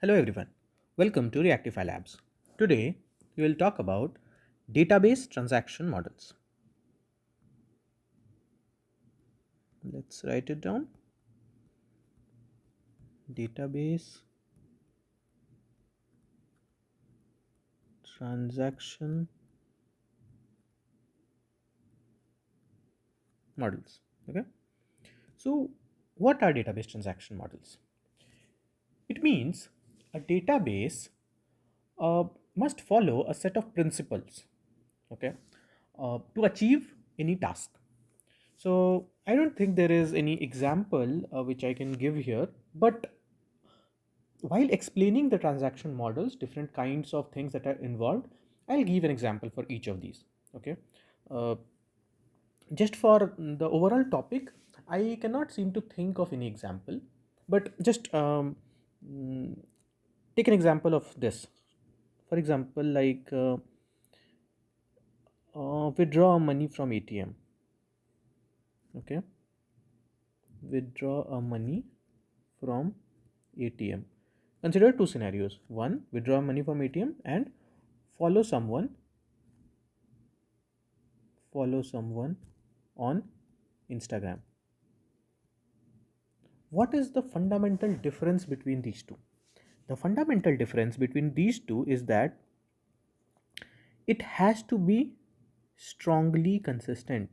Hello everyone, welcome to Reactify Labs. Today we will talk about database transaction models. Let's write it down. Database transaction models. Okay, so what are database transaction models? It means a database uh, must follow a set of principles, okay, to achieve any task. So I don't think there is any example which I can give here, but while explaining the transaction models, different kinds of things that are involved, I'll give an example for each of these. Okay, uh, just for the overall topic, I cannot seem to think of any example, but just mm, take an example of this. For example, like withdraw money from ATM. Okay, withdraw money from ATM. Consider two scenarios. One, withdraw money from ATM and follow someone follow someone on Instagram. What is the fundamental difference between these two? The fundamental difference between these two is that it has to be strongly consistent,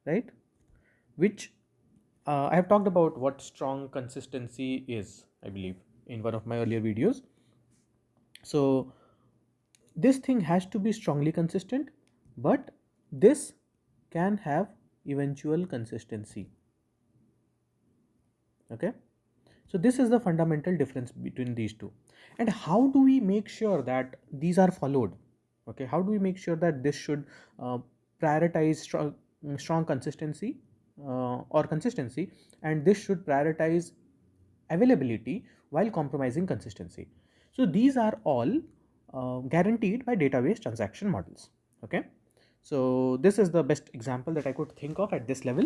right? Which I have talked about what strong consistency is, I believe, in one of my earlier videos. So, this thing has to be strongly consistent, but this can have eventual consistency. Okay, so this is the fundamental difference between these two. And how do we make sure that these are followed? Okay, how do we make sure that this should prioritize strong consistency or consistency, and this should prioritize availability while compromising consistency? So these are all guaranteed by database transaction models. Okay, so this is the best example that I could think of at this level.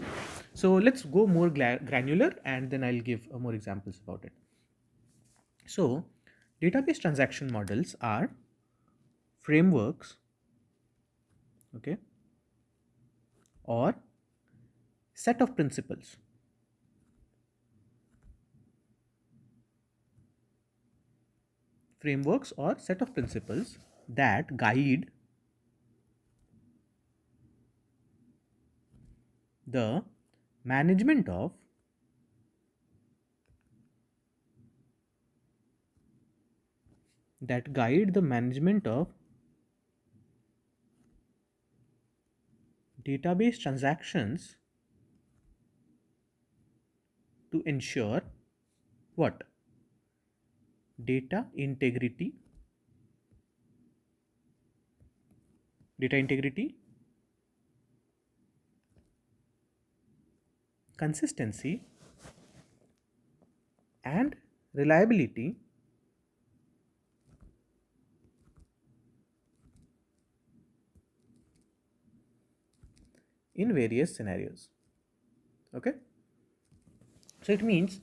So let's go more granular and then I'll give more examples about it. So database transaction models are frameworks, okay, or set of principles, or set of principles that guide the management of database transactions to ensure what? Data integrity, data integrity, consistency, and reliability in various scenarios. Okay, so it means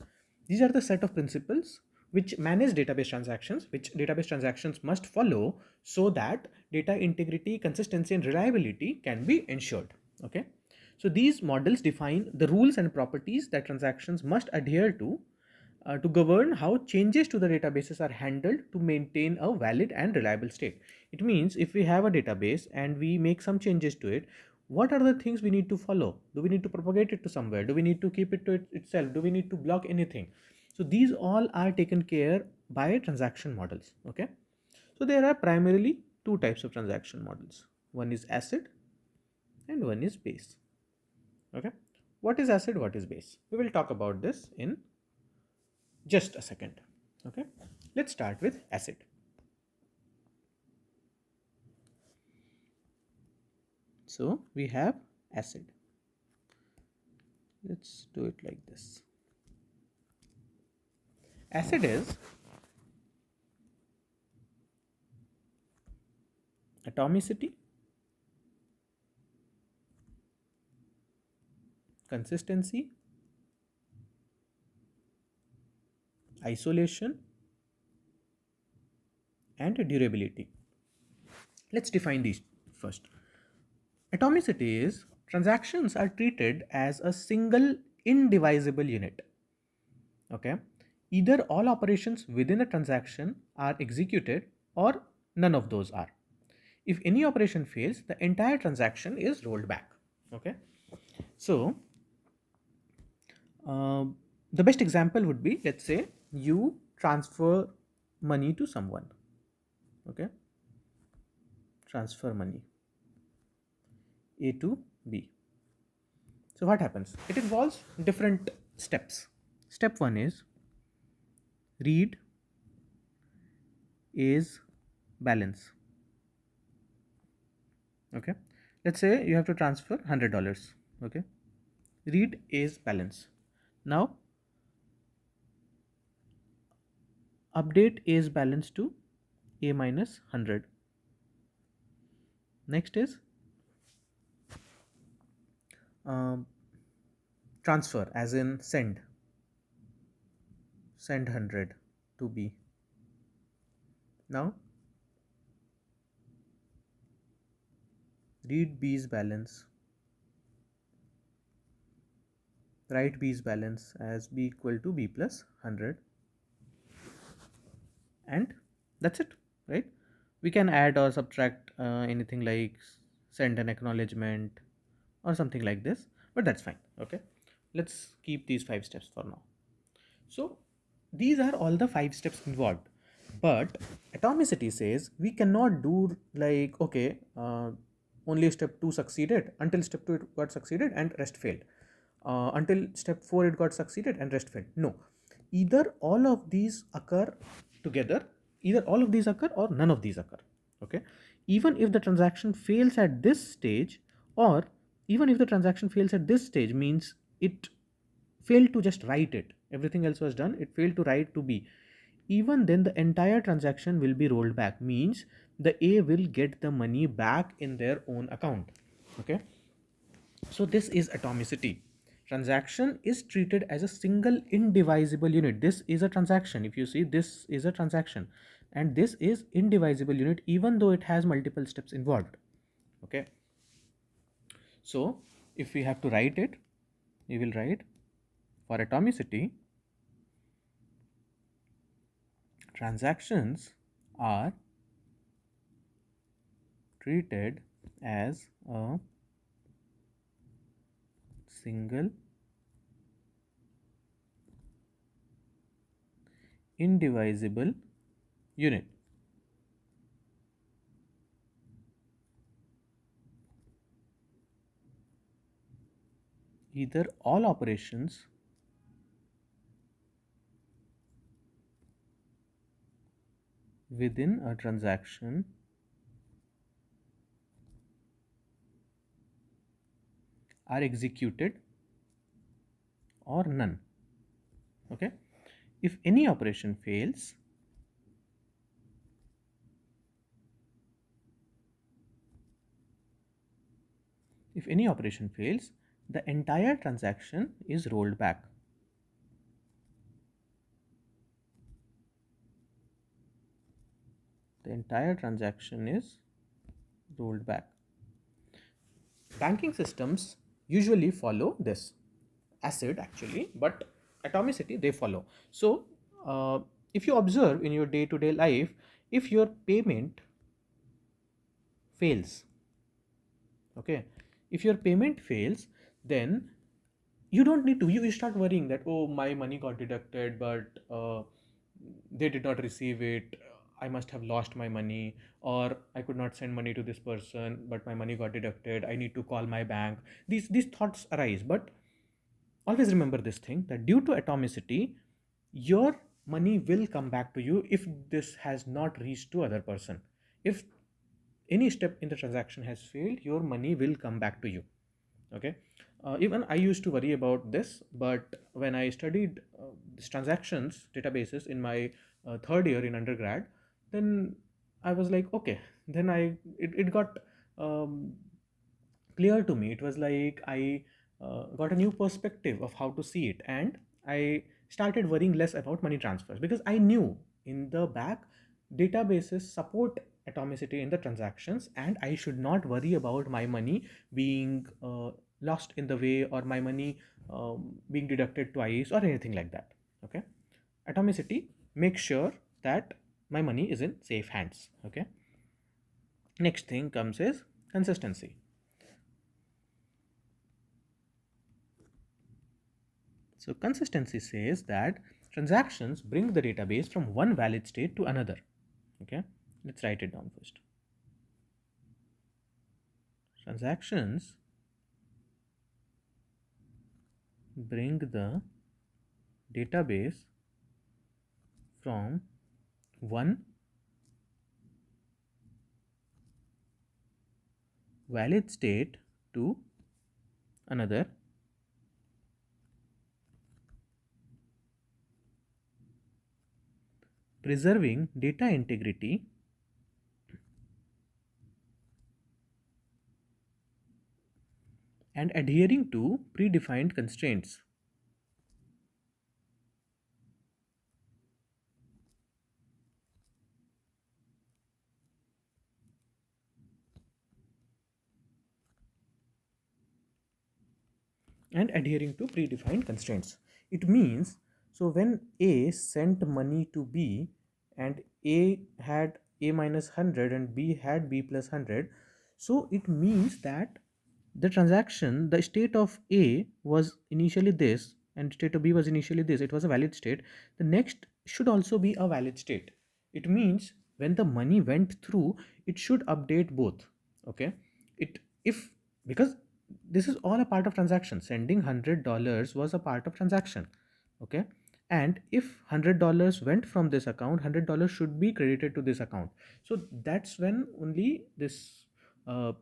these are the set of principles which manage database transactions, which database transactions must follow so that data integrity, consistency, and reliability can be ensured. Okay, so these models define the rules and properties that transactions must adhere to govern how changes to the databases are handled to maintain a valid and reliable state. It means if we have a database and we make some changes to it, what are the things we need to follow? Do we need to propagate it to somewhere? Do we need to keep it to itself? Do we need to block anything? So these all are taken care by transaction models. Okay, so there are primarily two types of transaction models. One is acid and one is base. Okay, what is acid, what is base? We will talk about this in just a second. Okay, let's start with acid. So we have acid. Let's do it like this. Acid is atomicity, consistency, isolation, and durability. Let's define these first. Atomicity is transactions are treated as a single indivisible unit. Okay. Either all operations within a transaction are executed or none of those are. If any operation fails, the entire transaction is rolled back. Okay. So, the best example would be, let's say you transfer money to someone. Okay. Transfer money A to B. So what happens? It involves different steps. Step 1 is read is balance. Okay. Let's say you have to transfer $100. Okay. Read is balance. Now update is balance to A minus 100. Next is um, transfer, as in send 100 to B. Now read B's balance, write B's balance as B equal to B plus 100, and that's it, right? We can add or subtract anything like send an acknowledgement or something like this, but that's fine. Okay, let's keep these 5 steps for now. So these are all the 5 steps involved, but atomicity says we cannot do like, okay, only step 2 succeeded, until step 2 it got succeeded and rest failed, until step 4 it got succeeded and rest failed. No, either all of these occur together, either all of these occur or none of these occur. Okay, even if the transaction fails at this stage, or even if the transaction fails at this stage means it failed to just write it, everything else was done, it failed to write to B, even then the entire transaction will be rolled back, means the A will get the money back in their own account. Okay, so this is atomicity. Transaction is treated as a single indivisible unit. This is a transaction. If you see, this is a transaction, and this is indivisible unit even though it has multiple steps involved. Okay, so if we have to write it, we will write, for atomicity, transactions are treated as a single indivisible unit. Either all operations within a transaction are executed or none. Okay, if any operation fails, the entire transaction is rolled back. The entire transaction is rolled back. Banking systems usually follow this, acid actually, but atomicity they follow. So if you observe in your day-to-day life, if your payment fails, okay, if your payment fails, then you don't need to, you start worrying that, oh, my money got deducted, but they did not receive it, I must have lost my money, or I could not send money to this person but my money got deducted, I need to call my bank. These thoughts arise, but always remember this thing, that due to atomicity, your money will come back to you if this has not reached to other person. If any step in the transaction has failed, your money will come back to you. Okay, even I used to worry about this, but when I studied this transactions databases in my third year in undergrad, then I was like, okay, then it got um, clear to me. It was like I got a new perspective of how to see it, and I started worrying less about money transfers, because I knew in the back databases support atomicity in the transactions, and I should not worry about my money being lost in the way, or my money being deducted twice or anything like that. Okay, atomicity makes sure that my money is in safe hands. Okay, next thing comes is consistency. So consistency says that transactions bring the database from one valid state to another. Okay, let's write it down first. Transactions bring the database from one valid state to another, preserving data integrity and adhering to predefined constraints. And adhering to predefined constraints. It means, so when A sent money to B and A had A minus 100 and B had B plus 100, so it means that the transaction, the state of A was initially this and state of B was initially this, it was a valid state. The next should also be a valid state. It means when the money went through, it should update both. Okay, it if because this is all a part of transaction. Sending $100 was a part of transaction. Okay, and if $100 went from this account, $100 should be credited to this account. So that's when only this uh,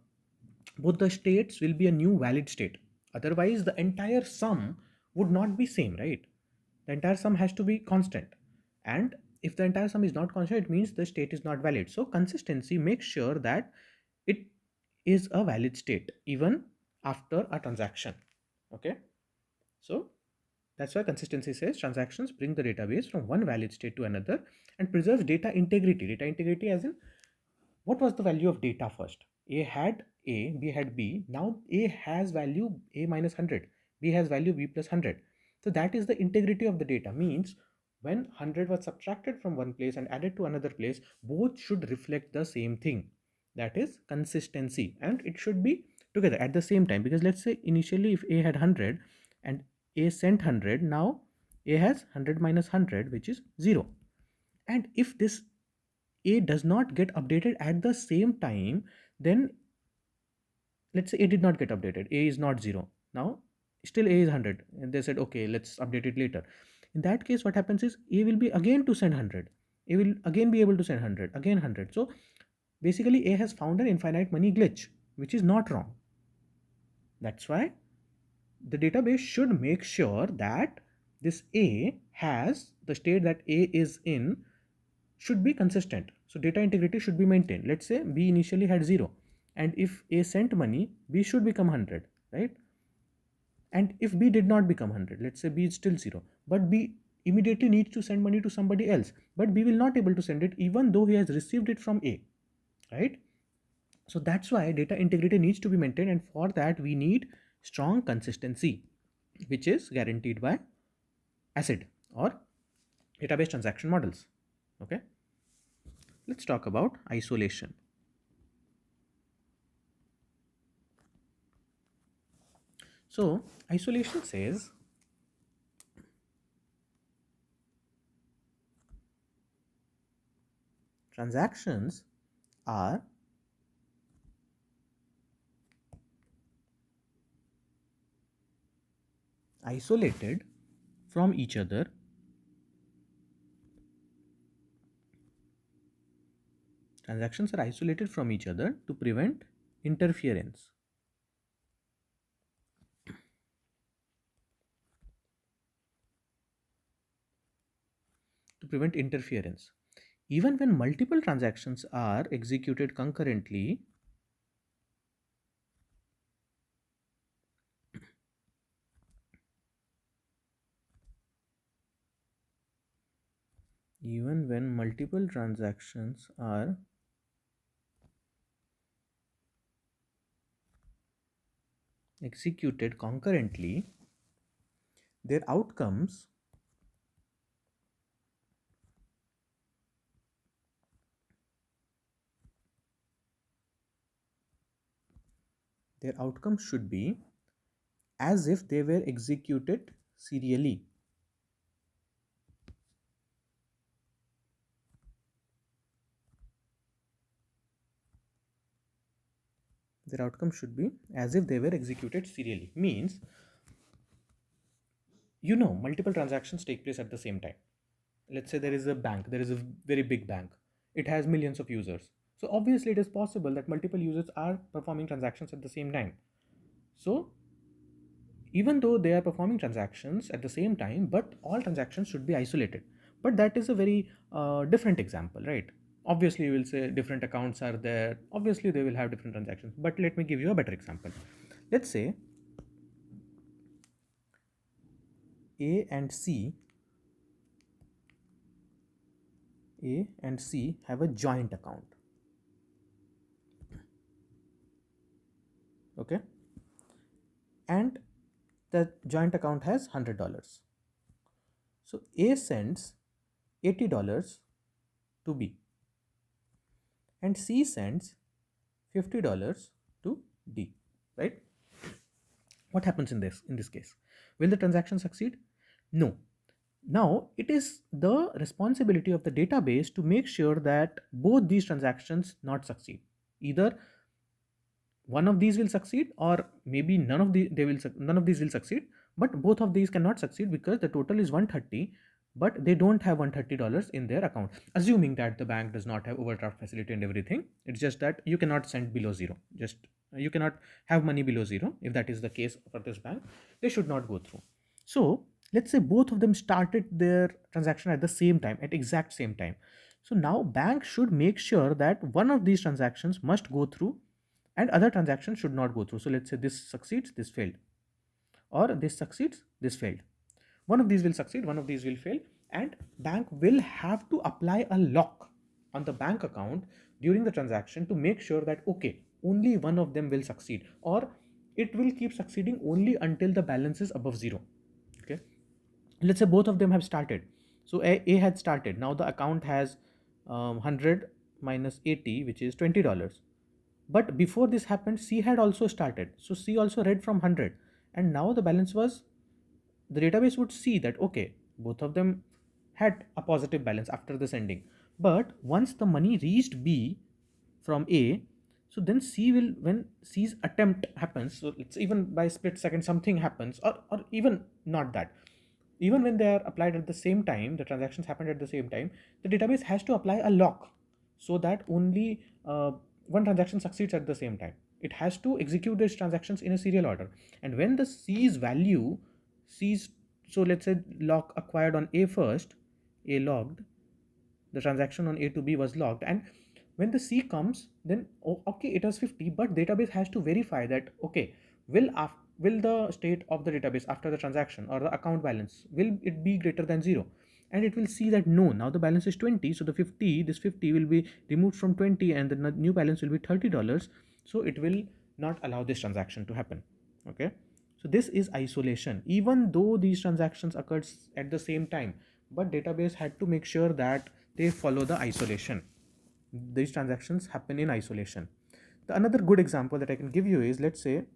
both the states will be a new valid state. Otherwise the entire sum would not be same, right? The entire sum has to be constant, and if the entire sum is not constant, it means the state is not valid. So consistency makes sure that it is a valid state even after a transaction. Okay, so that's why consistency says transactions bring the database from one valid state to another and preserves data integrity. Data integrity as in, what was the value of data first? A had A, B had B. Now A has value A minus 100, B has value B plus 100. So that is the integrity of the data. Means when 100 was subtracted from one place and added to another place, both should reflect the same thing. That is consistency, and it should be together at the same time. Because let's say initially if A had 100 and A sent 100, now A has 100 minus 100, which is 0. And if this A does not get updated at the same time, then let's say A did not get updated, A is not 0. Now still A is 100, and they said okay, let's update it later. In that case, what happens is A will be again to send 100, A will again be able to send 100, again 100. So basically A has found an infinite money glitch, which is not wrong. That's why the database should make sure that this A has the state that A is in should be consistent. So data integrity should be maintained. Let's say B initially had 0, and if A sent money, B should become 100, right? And if B did not become 100, let's say B is still 0, but B immediately needs to send money to somebody else, but B will not able to send it even though he has received it from A, right? So that's why data integrity needs to be maintained, and for that we need strong consistency, which is guaranteed by ACID or database transaction models. Okay, let's talk about isolation. So isolation says transactions are isolated from each other transactions are isolated from each other to prevent interference. To prevent interference. Even when multiple transactions are executed concurrently, Even when multiple transactions are executed concurrently, their outcomes should be as if they were executed serially. Their outcome should be as if they were executed serially. Means, multiple transactions take place at the same time. Let's say there is a bank, there is a very big bank. It has millions of users. So obviously it is possible that multiple users are performing transactions at the same time. So even though they are performing transactions at the same time, but all transactions should be isolated. But that is a very different example, right? Obviously you will say different accounts are there, obviously they will have different transactions, but let me give you a better example. Let's say a and c a and c have a joint account. Okay, and the joint account has $100. So a sends $80 to b and c sends $50 to d, right? What happens in this case? Will the transaction succeed? No. Now it is the responsibility of the database to make sure that both these transactions not succeed. Either one of these will succeed, or maybe none of these will succeed, but both of these cannot succeed because the total is 130, but they don't have $130 in their account, assuming that the bank does not have overdraft facility and everything. It's just that you cannot send below zero, just you cannot have money below zero. If that is the case for this bank, they should not go through. So let's say both of them started their transaction at the same time, at exact same time. So now bank should make sure that one of these transactions must go through and other transactions should not go through. So let's say this succeeds, this failed, or this succeeds, this failed. One of these will succeed, one of these will fail, and bank will have to apply a lock on the bank account during the transaction to make sure that okay, only one of them will succeed, or it will keep succeeding only until the balance is above zero. Okay, let's say both of them have started. So a had started, now the account has 100 minus 80, which is $20. But before this happened, C had also started. So C also read from 100. And now the balance was, the database would see that, okay, both of them had a positive balance after the sending. But once the money reached B from A, so then C will, when C's attempt happens, so it's even by split second something happens, or even not that. Even when they are applied at the same time, the transactions happened at the same time, the database has to apply a lock so that only one transaction succeeds at the same time. It has to execute these transactions in a serial order. And when the C's value, C's, so let's say lock acquired on A first, A logged, the transaction on A to B was logged, and when the C comes, then oh, okay, it was 50, but database has to verify that okay, will the state of the database after the transaction or the account balance, will it be greater than 0? And it will see that no, now the balance is 20, so the 50, this 50 will be removed from 20 and the new balance will be $30, so it will not allow this transaction to happen. Okay, so this is isolation. Even though these transactions occurred at the same time, but database had to make sure that they follow the isolation. These transactions happen in isolation. The another good example that I can give you is, let's say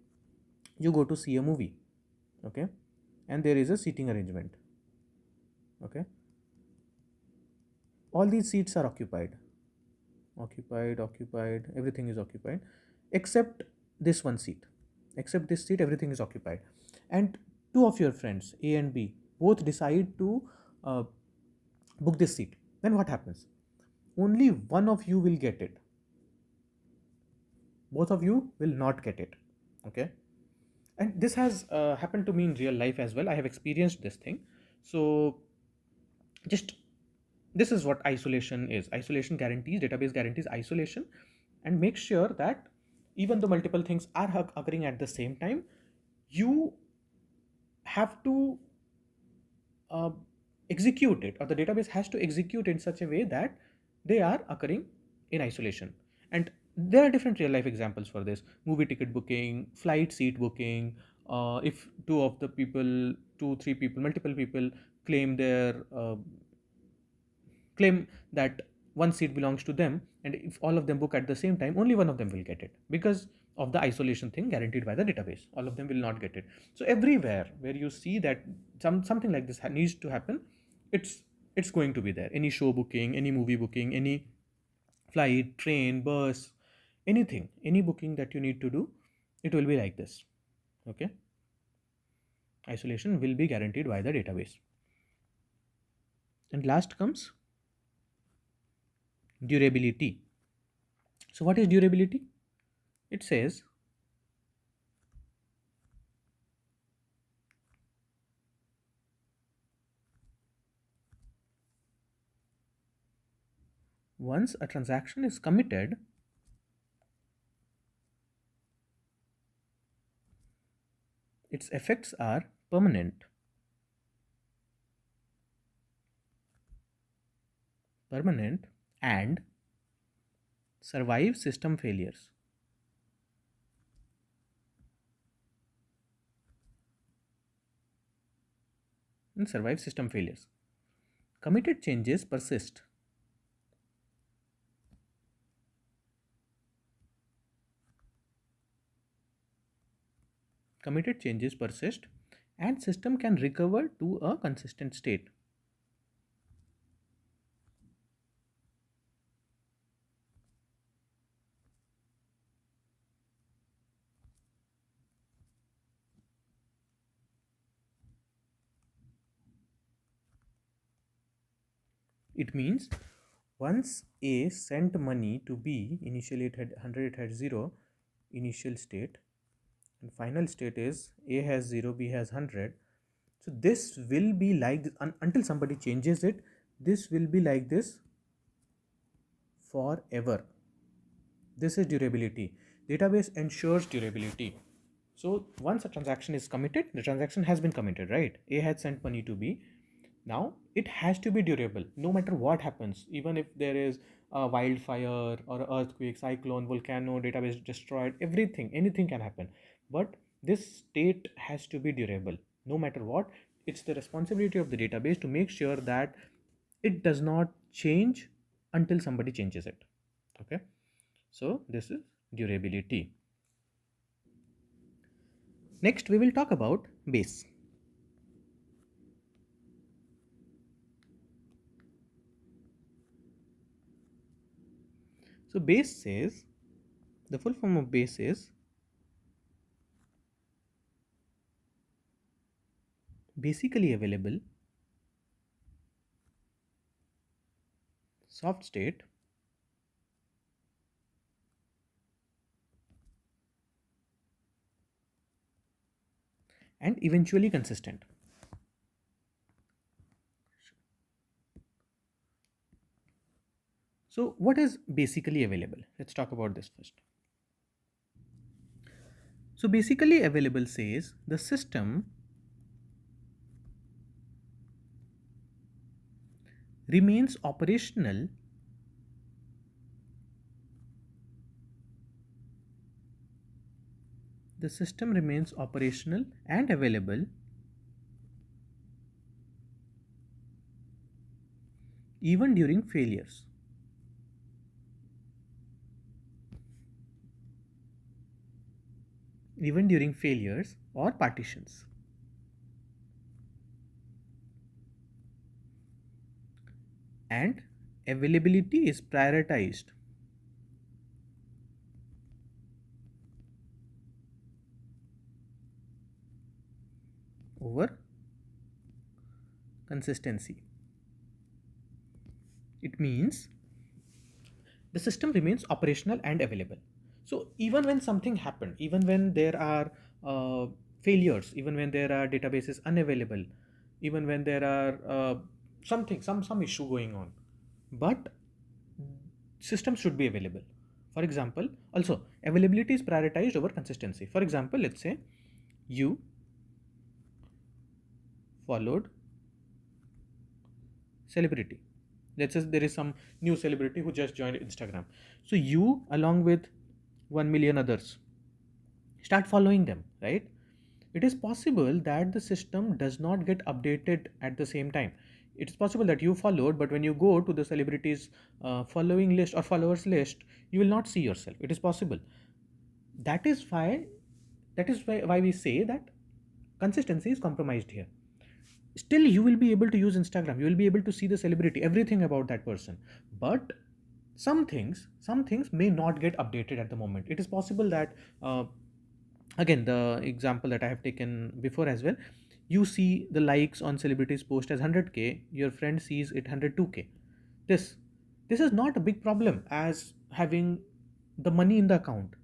you go to see a movie, okay, and there is a seating arrangement. Okay, all these seats are occupied, everything is occupied except this one seat. Except this seat, everything is occupied. And two of your friends, A and B, both decide to uh, book this seat. Then what happens? Only one of you will get it, both of you will not get it. Okay, and this has happened to me in real life as well. I have experienced this thing. So just, this is what isolation is. Isolation guarantees, database guarantees isolation, and make sure that even though multiple things are occurring at the same time, you have to uh, execute it, or the database has to execute in such a way that they are occurring in isolation. And there are different real life examples for this: movie ticket booking, flight seat booking. If two, three people, multiple people claim claim that one seat belongs to them, and if all of them book at the same time, only one of them will get it, because of the isolation thing guaranteed by the database. All of them will not get it. So everywhere where you see that something like this needs to happen, it's going to be there. Any show booking, any movie booking, any flight, train, bus, anything, any booking that you need to do, it will be like this. Okay, isolation will be guaranteed by the database. And last comes durability. So what is durability? It says once a transaction is committed, its effects are permanent and survive system failures. And survive system failures. Committed changes persist. Committed changes persist and system can recover to a consistent state. It means once A sent money to B, initially it had 100, it had 0 initial state, and final state is A has 0, B has 100. So this will be like this, until somebody changes it, this will be like this forever. This is durability. Database ensures durability. So once a transaction is committed, the transaction has been committed, right? A had sent money to B. Now it has to be durable no matter what happens. Even if there is a wildfire or earthquake, cyclone, volcano, database destroyed, everything, anything can happen. But this state has to be durable no matter what. It's the responsibility of the database to make sure that it does not change until somebody changes it. Okay, so this is durability. Next we will talk about base. So base says, the full form of base is basically available, soft state, and eventually consistent. So what is basically available? Let's talk about this first. So basically available says the system remains operational and available even during failures. Even during failures or partitions. And availability is prioritized over consistency. It means the system remains operational and available. So even when something happened, even when there are failures, even when there are databases unavailable, even when there are some issue going on, but systems should be available. For example, also availability is prioritized over consistency. For example, let's say you followed celebrity. Let's say there is some new celebrity who just joined Instagram. So you, along with 1 million others, start following them, right? It is possible that the system does not get updated at the same time. It is possible that you followed, but when you go to the celebrities following list or followers list, you will not see yourself. It is possible. That is why why we say that consistency is compromised here. Still, you will be able to use Instagram. You will be able to see the celebrity, everything about that person. But some things may not get updated at the moment. It is possible that again, the example that I have taken before as well, you see the likes on celebrities post as 100k, your friend sees it 102k. This this is not a big problem as having the money in the account.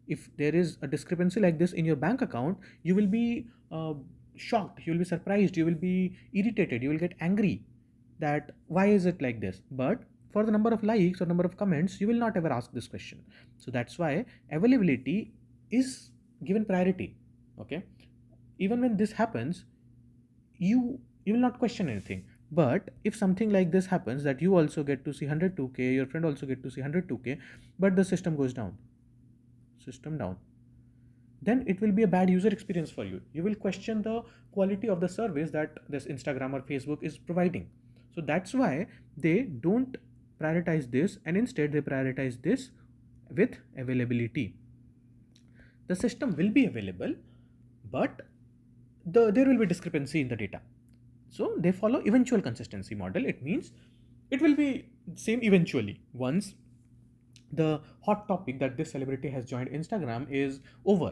If there is a discrepancy like this in your bank account, you will be shocked, you will be surprised, you will be irritated, you will get angry that why is it like this. But for the number of likes or number of comments, you will not ever ask this question. So that's why availability is given priority. Okay, even when this happens, you will not question anything. But if something like this happens, that you also get to see 102k, your friend also get to see 102k, but the system goes down, system down, then it will be a bad user experience for you. You will question the quality of the service that this Instagram or Facebook is providing. So that's why they don't prioritize this, and instead they prioritize this with availability. The system will be available, but there will be discrepancy in the data. So they follow eventual consistency model. It means it will be same eventually. Once the hot topic that this celebrity has joined Instagram is over,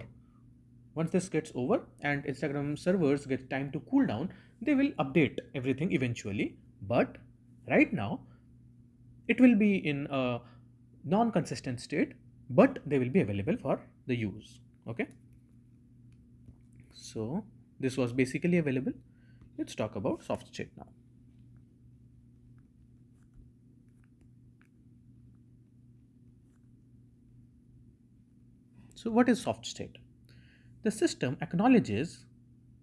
once this gets over and Instagram servers get time to cool down, they will update everything eventually. But right now, it will be in a non-consistent state, but they will be available for the use. Okay. So this was basically available. Let's talk about soft state now. So what is soft state? The system acknowledges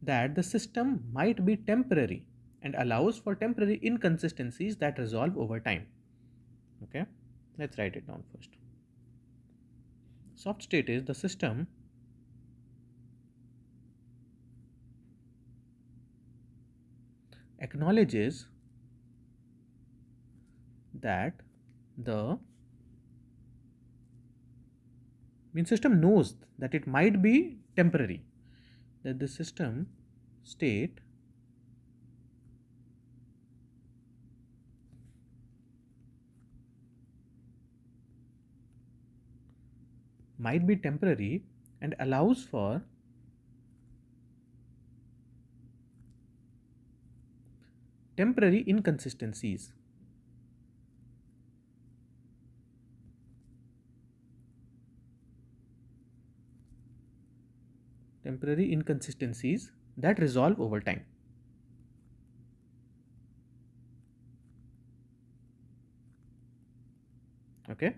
that the system might be temporary and allows for temporary inconsistencies that resolve over time. Okay, let's write it down first. Soft state is the system acknowledges that the system knows that it might be temporary, that the system state might be temporary and allows for temporary inconsistencies. Temporary inconsistencies that resolve over time. Okay,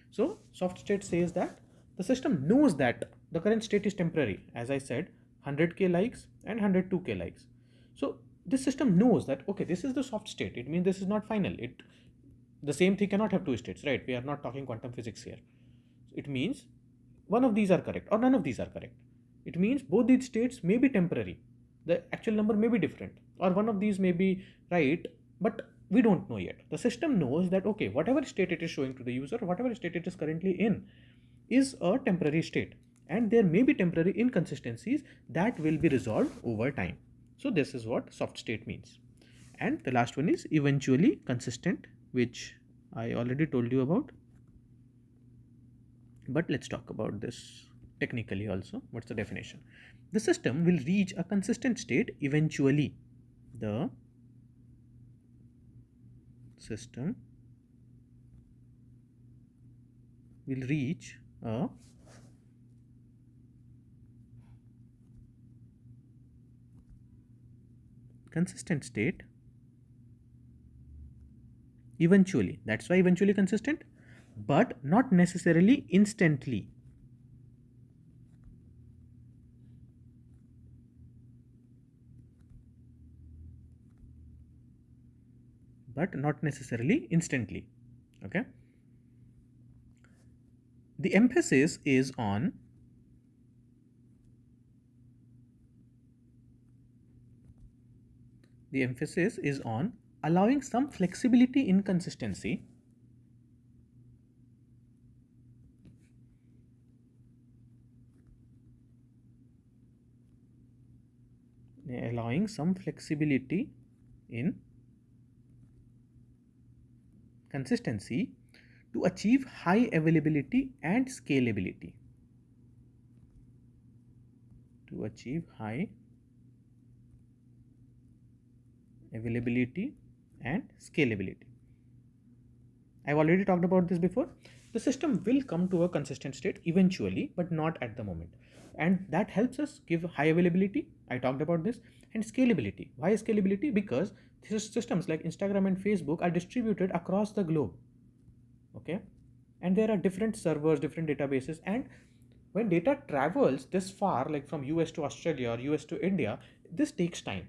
so soft state says that the system knows that the current state is temporary, as I said, 100k likes and 102k likes. So this system knows that okay, this is the soft state, it means this is not final. It The same thing cannot have two states, right? We are not talking quantum physics here. It means one of these are correct or none of these are correct. It means both these states may be temporary, the actual number may be different, or one of these may be right, but we don't know yet. The system knows that okay, whatever state it is showing to the user, whatever state it is currently in, is a temporary state, and there may be temporary inconsistencies that will be resolved over time. So this is what soft state means. And the last one is eventually consistent, which I already told you about. But let's talk about this technically also. What's the definition? The system will reach a consistent state eventually. The system will reach a consistent state eventually. That's why eventually consistent, but not necessarily instantly. but not necessarily instantly. Okay. The emphasis is on allowing some flexibility in consistency, allowing some flexibility in consistency to achieve high availability and scalability. To achieve high availability and scalability. I've already talked about this before. The system will come to a consistent state eventually, but not at the moment. And that helps us give high availability. I talked about this. And scalability. Why scalability? Because these systems like Instagram and Facebook are distributed across the globe. Okay. And there are different servers, different databases. And when data travels this far, like from US to Australia or US to India, this takes time.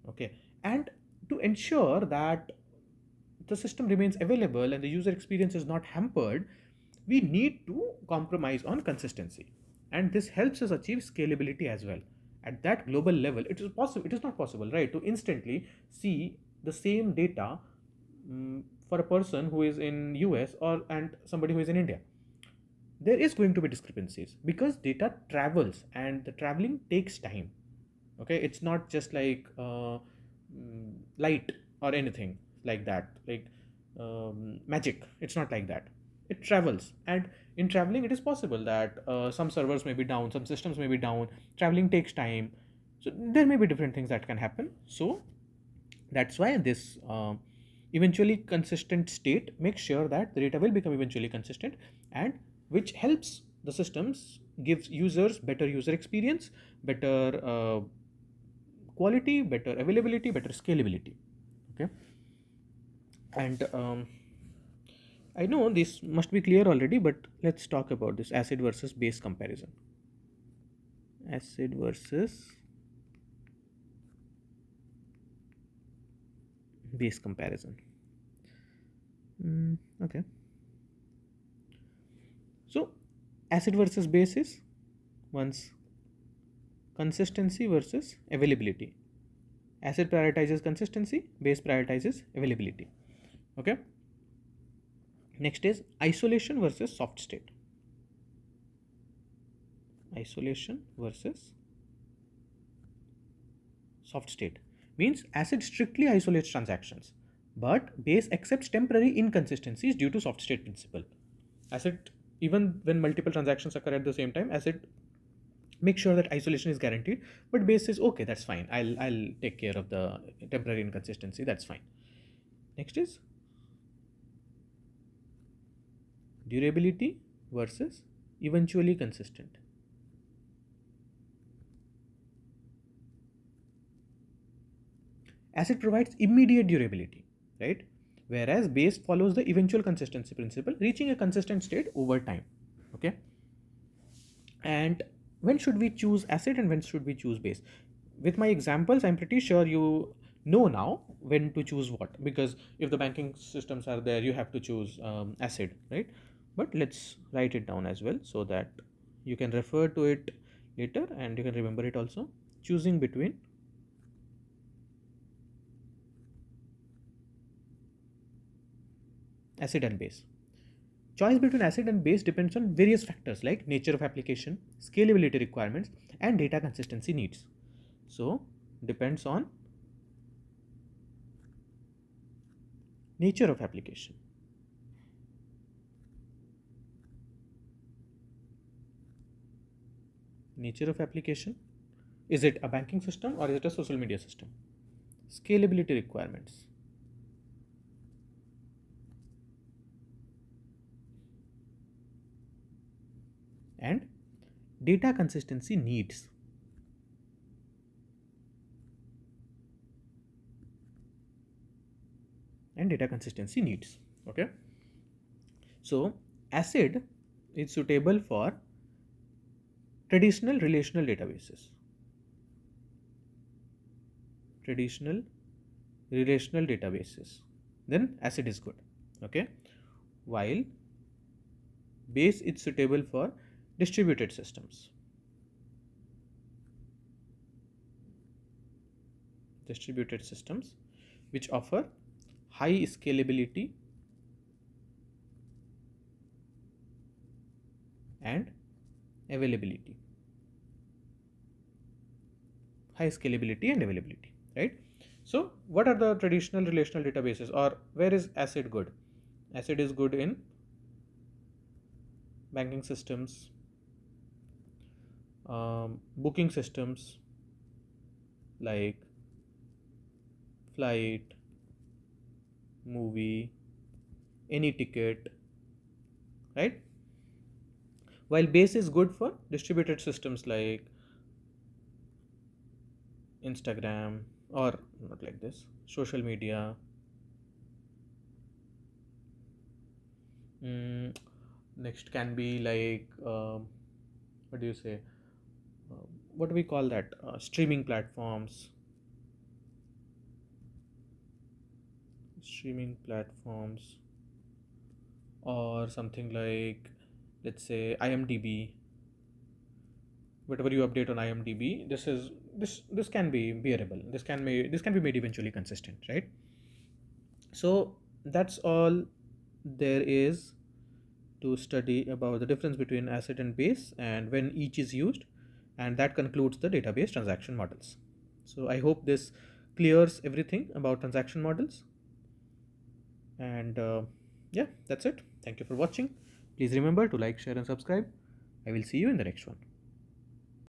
Okay. And to ensure that the system remains available and the user experience is not hampered, we need to compromise on consistency. And this helps us achieve scalability as well. At that global level, it is not possible, right, to instantly see the same data for a person who is in US or and somebody who is in India. There is going to be discrepancies because data travels and the traveling takes time. Okay, it's not just like light or anything like that, like magic. It's not like that. It travels, and in traveling it is possible that some servers may be down, some systems may be down. Traveling takes time, so there may be different things that can happen. So that's why this eventually consistent state makes sure that the data will become eventually consistent, and which helps the systems, gives users better user experience, better quality, better availability, better scalability. Okay. And I know this must be clear already, but let's talk about this acid versus base comparison. Acid versus base comparison. Okay. So acid versus base is once consistency versus availability. Acid prioritizes consistency, base prioritizes availability. Okay. Next is isolation versus soft state. Isolation versus soft state means acid strictly isolates transactions, but base accepts temporary inconsistencies due to soft state principle. Acid, even when multiple transactions occur at the same time, acid make sure that isolation is guaranteed, but base says okay, that's fine, I'll take care of the temporary inconsistency, that's fine. Next is durability versus eventually consistent. Acid provides immediate durability, right, whereas base follows the eventual consistency principle, reaching a consistent state over time. Okay. And when should we choose acid and when should we choose base? With my examples, I'm pretty sure you know now when to choose what, because if the banking systems are there, you have to choose acid, right? But let's write it down as well so that you can refer to it later and you can remember it also. Choosing between acid and base. Choice between acid and base depends on various factors like nature of application, scalability requirements, and data consistency needs. So, depends on nature of application. Nature of application. Is it a banking system or is it a social media system? Scalability requirements. And data consistency needs. And data consistency needs. Okay. So, acid is suitable for traditional relational databases. Traditional relational databases. then acid is good. Okay, while base is suitable for distributed systems. Distributed systems which offer high scalability and availability. High scalability and availability, right? So what are the traditional relational databases, or where is acid good? Acid is good in banking systems, booking systems like flight, movie, any ticket, right? While base is good for distributed systems like Instagram, or not like this, social media. Mm, next can be like what do you say? Uh, what do we call that? Streaming platforms, streaming platforms, or something like, let's say, IMDb. Whatever you update on IMDb, this can be bearable. This can be made eventually consistent, right? So that's all there is to study about the difference between acid and base and when each is used, and that concludes the database transaction models. So I hope this clears everything about transaction models, and yeah, that's it. Thank you for watching. Please remember to like, share and subscribe. I will see you in the next one.